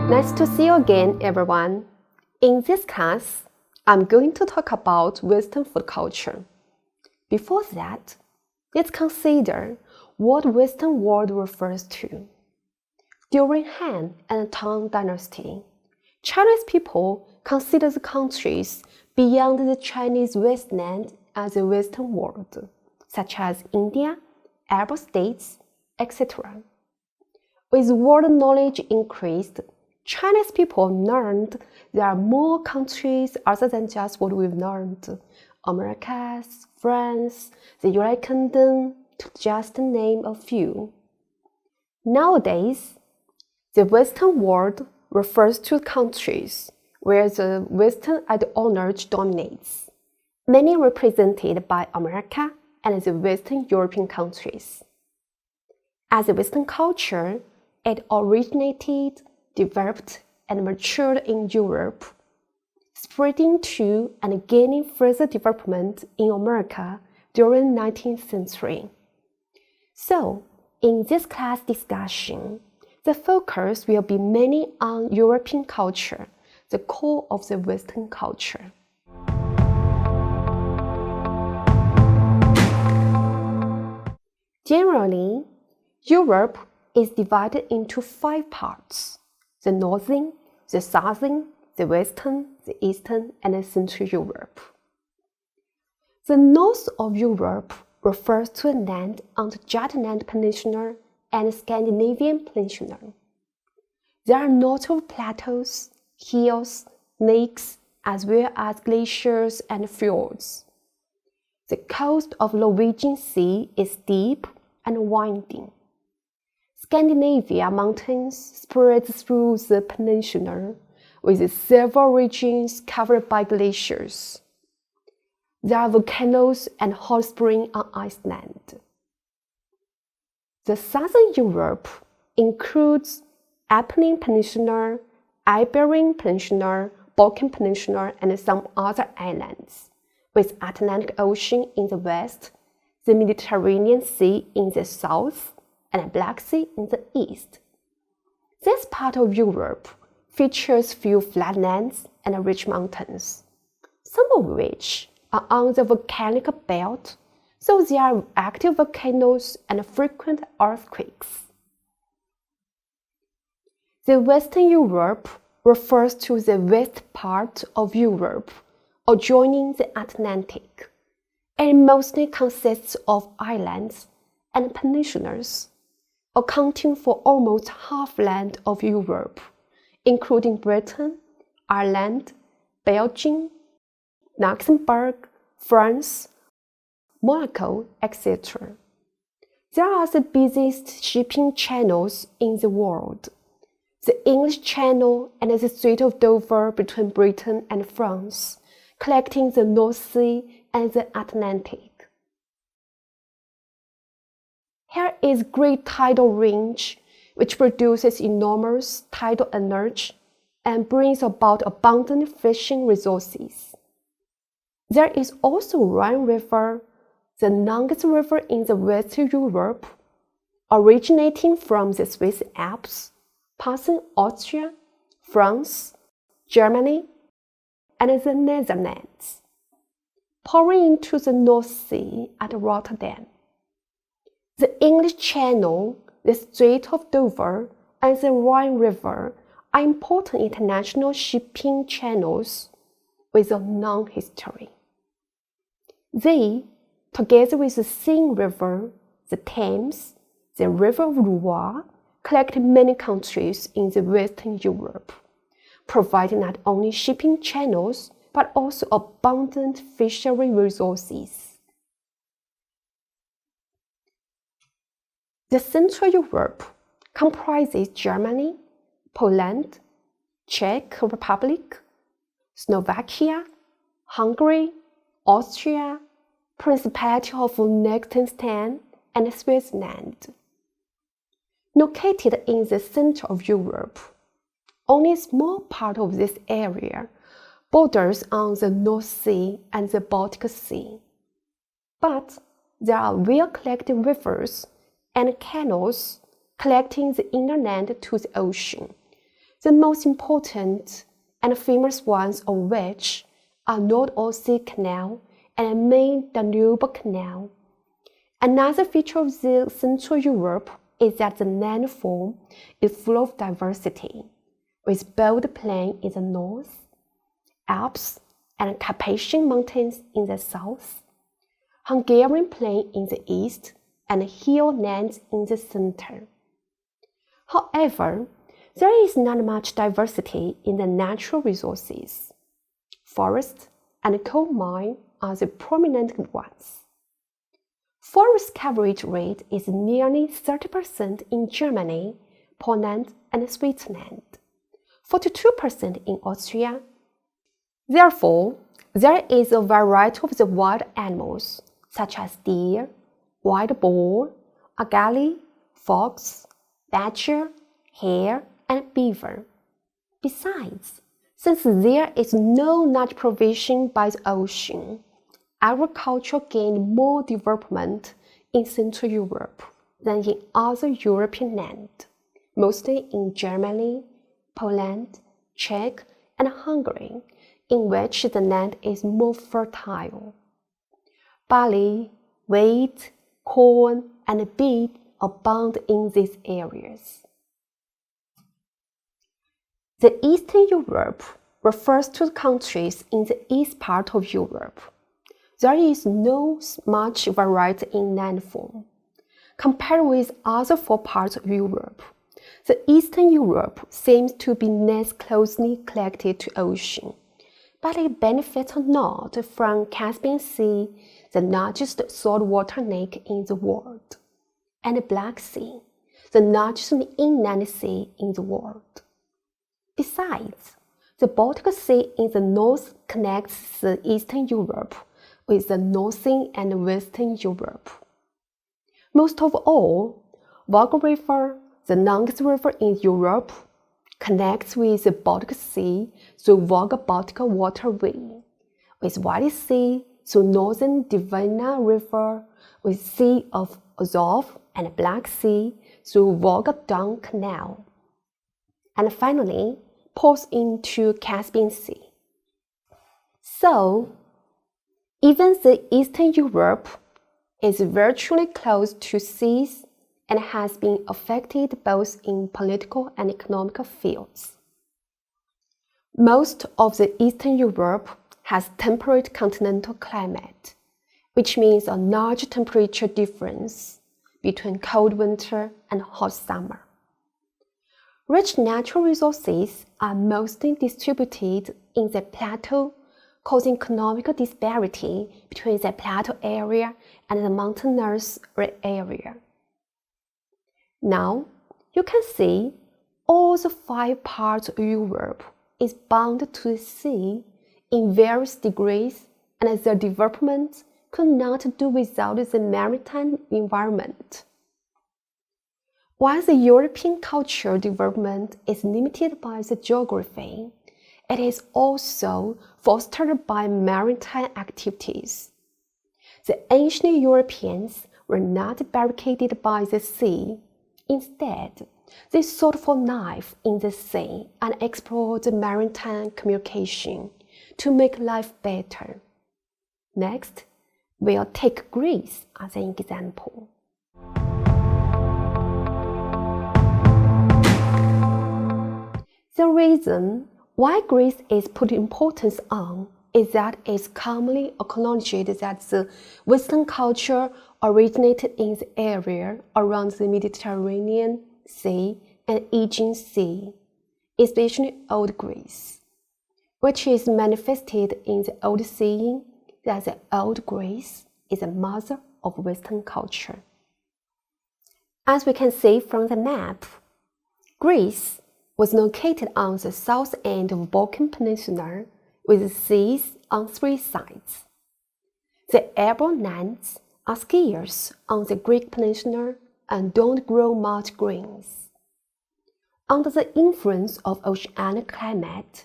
Nice to see you again, everyone. In this class, I'm going to talk about Western food culture. Before that, let's consider what Western world refers to. During Han and Tang Dynasty, Chinese people considered the countries beyond the Chinese wasteland as the Western world, such as India, Arab states, etc. With world knowledge increased, Chinese people learned there are more countries other than just what we've learned. Americas, France, the United Kingdom, to just name a few. Nowadays, the Western world refers to countries where the Western ideology dominates, many represented by America and the Western European countries. As a Western culture, it originated, developed, and matured in Europe, spreading to and gaining further development in America during the 19th century. So, in this class discussion, the focus will be mainly on European culture, the core of the Western culture. Generally, Europe is divided into 5 parts: the Northern, the Southern, the Western, the Eastern, and the Central Europe. The north of Europe refers to the land on the Jutland Peninsula and Scandinavian Peninsula. There are notable plateaus, hills, lakes, as well as glaciers and fjords. The coast of the Norwegian Sea is steep and winding. Scandinavia mountains spread through the peninsula, with several regions covered by glaciers. There are volcanoes and hot springs on Iceland. The Southern Europe includes Apennine Peninsula, Iberian Peninsula, Balkan Peninsula, and some other islands, with Atlantic Ocean in the west, the Mediterranean Sea in the south, and the Black Sea in the east. This part of Europe features few flatlands and rich mountains, some of which are on the volcanic belt, so there are active volcanoes and frequent earthquakes. The Western Europe refers to the west part of Europe, adjoining the Atlantic. It mostly consists of islands and peninsulas, accounting for almost half land of Europe, including Britain, Ireland, Belgium, Luxembourg, France, Monaco, etc. There are the busiest shipping channels in the world: the English Channel and the Strait of Dover between Britain and France, connecting the North Sea and the Atlantic. Here is Great Tidal Range, which produces enormous tidal energy and brings about abundant fishing resources. There is also Rhine River, the longest river in the Western Europe, originating from the Swiss Alps, passing Austria, France, Germany, and the Netherlands, pouring into the North Sea at Rotterdam. The English Channel, the Strait of Dover, and the Rhine River are important international shipping channels with a long history. They, together with the Seine River, the Thames, the River of Loire, connect many countries in the Western Europe, providing not only shipping channels but also abundant fishery resources. The Central Europe comprises Germany, Poland, Czech Republic, Slovakia, Hungary, Austria, Principality of Liechtenstein, and Switzerland. Located in the center of Europe, only a small part of this area borders on the North Sea and the Baltic Sea. But there are well-collected rivers and canals connecting the inner land to the ocean, the most important and famous ones of which are North Sea Canal and main Danube Canal. Another feature of the Central Europe is that the landform is full of diversity, with both plain in the north, Alps and Carpathian Mountains in the south, Hungarian plain in the east, and hill lands in the center. However, there is not much diversity in the natural resources. Forest and coal mine are the prominent ones. Forest coverage rate is nearly 30% in Germany, Poland, and Switzerland, 42% in Austria. Therefore, there is a variety of the wild animals, such as deer, wild boar, agali, fox, badger, hare, and beaver. Besides, since there is no nut provision by the ocean, agriculture gained more development in Central Europe than in other European lands, mostly in Germany, Poland, Czech, and Hungary, in which the land is more fertile. Barley, wheat, corn, and beet abound in these areas. The Eastern Europe refers to the countries in the east part of Europe. There is no much variety in landform. Compared with other four parts of Europe, the Eastern Europe seems to be less closely connected to ocean, but it benefits a lot from Caspian Sea, the largest saltwater lake in the world, and the Black Sea, the largest inland sea in the world. Besides, the Baltic Sea in the north connects the Eastern Europe with the Northern and Western Europe. Most of all, Volga River, the longest river in Europe, connects with the Baltic Sea through Volga-Baltic Waterway, with White Sea through northern Dvina River, with Sea of Azov and Black Sea through Volga-Don Canal, and finally pours into Caspian Sea. So, even the Eastern Europe is virtually close to seas and has been affected both in political and economic fields. Most of the Eastern Europe has temperate continental climate, which means a large temperature difference between cold winter and hot summer. Rich natural resources are mostly distributed in the plateau, causing economic disparity between the plateau area and the mountainous area. Now, you can see all the 5 parts of Europe is bound to the sea in various degrees, and their development could not do without the maritime environment. While the European cultural development is limited by the geography, it is also fostered by maritime activities. The ancient Europeans were not barricaded by the sea. Instead, they sought for life in the sea and explored maritime communication to make life better. Next, we'll take Greece as an example. The reason why Greece is put importance on is that it's commonly acknowledged that the Western culture originated in the area around the Mediterranean Sea and Aegean Sea, especially Old Greece, which is manifested in the old saying that the Old Greece is the mother of Western culture. As we can see from the map, Greece was located on the south end of Balkan Peninsula with seas on 3 sides. The Arab lands are scarce on the Greek peninsula and don't grow much grains. Under the influence of oceanic climate,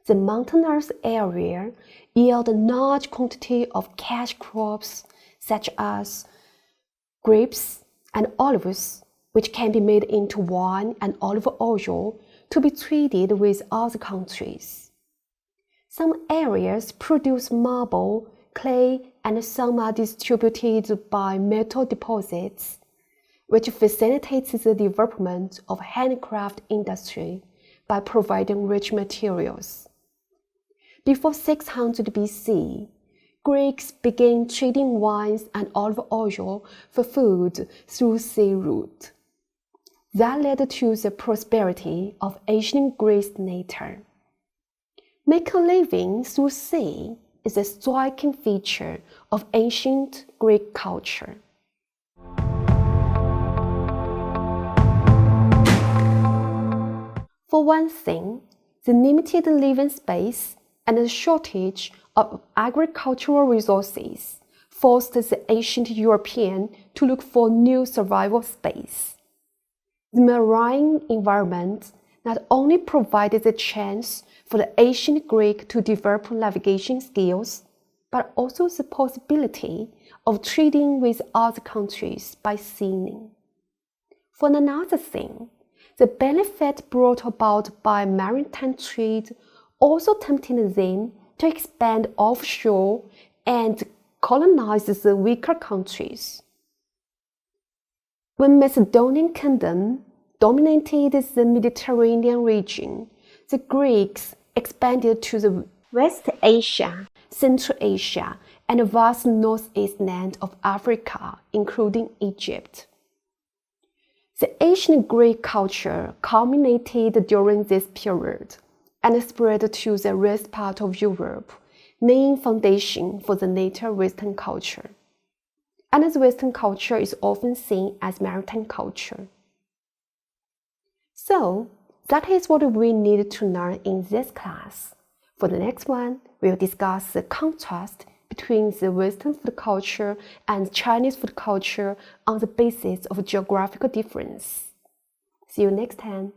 the mountainous area yield a large quantity of cash crops such as grapes and olives, which can be made into wine and olive oil to be traded with other countries. Some areas produce marble, clay, and some are distributed by metal deposits, which facilitates the development of handicraft industry by providing rich materials. Before 600 BC, Greeks began trading wines and olive oil for food through sea route. That led to the prosperity of ancient Greece later. Making a living through sea is a striking feature of ancient Greek culture. For one thing, the limited living space and the shortage of agricultural resources forced the ancient European to look for new survival space. The marine environment not only provided the chance for the ancient Greek to develop navigation skills, but also the possibility of trading with other countries by sailing. For another thing, the benefit brought about by maritime trade also tempted them to expand offshore and colonize the weaker countries. When Macedonian Kingdom dominated the Mediterranean region, the Greeks expanded to the West Asia, Central Asia, and the vast northeast land of Africa, including Egypt. The ancient Greek culture culminated during this period and spread to the rest part of Europe, laying foundation for the later Western culture. And the Western culture is often seen as maritime culture. So, that is what we need to learn in this class. For the next one, we'll discuss the contrast between the Western food culture and Chinese food culture on the basis of geographical difference. See you next time.